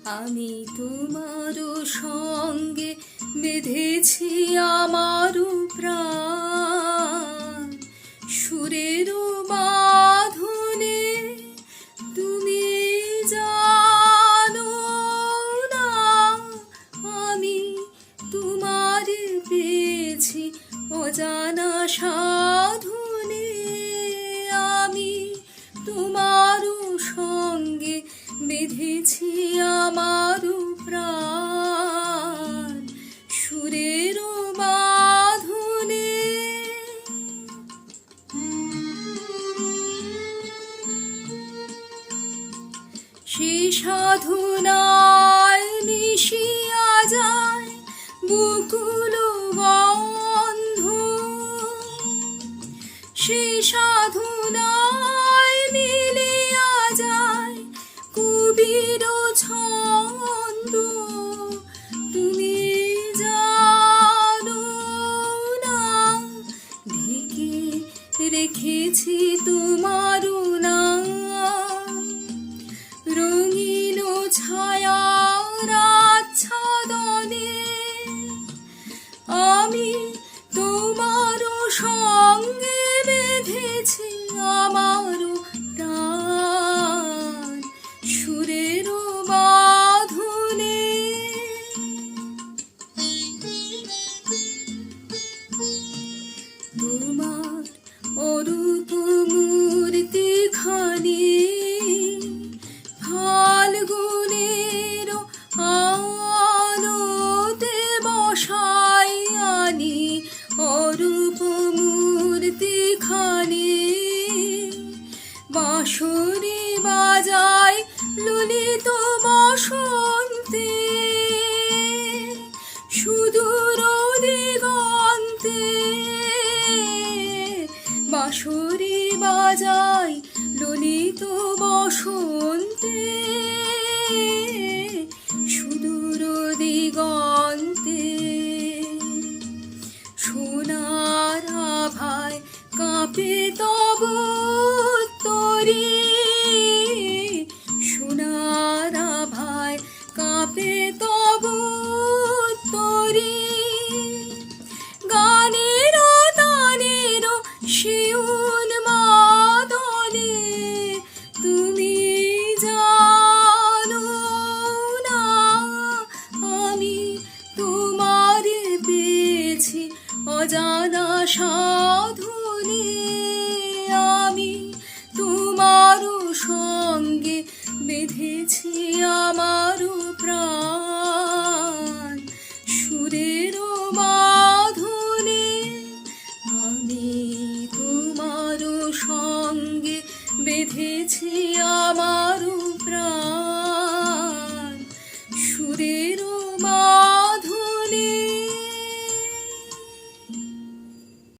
আমি তোমার সঙ্গে বেঁধেছি আমারও প্রাণ, সুরের বাঁধনে তুমি জানো না আমি তোমার পেয়েছি অজানা সাধনে। আমি তোমার সঙ্গে বেঁধেছি আমারও প্রাণ, সুরের বাঁধনে। সে সাধনায় মিশিয়া যায় বকুল গন্ধ, সে সাধনায় মিলিয়া যায় কবির ছন্দ। তুমি জানো না ঢেকে রেখেছি তোমার নাম, রঙিন ছায়ার আচ্ছাদনে। আমি তোমার সঙ্গে বেঁধেছি আমার প্রাণ, সুরের বাঁধনে। তোমার অরূপ মূর্তিখানি ফাল্গুনের আলোতে বসাই আনি, অরূপ মূর্তিখানি বাঁশরি বাজায় ললিত বসন্তে, সুদূর দিগন্তে বাঁশরি বাজায় ললিত বসন্তে, সুদূর দিগন্তে। সোনার আভায় কাঁপে তব তরি, সোনার আভায় কাঁপে তব তরি। গানের তানের শিউন মাদলে তুমি জানো না আমি তোমার পেয়েছি অজানা সাধনে। আমি তোমার সঙ্গে বেঁধেছি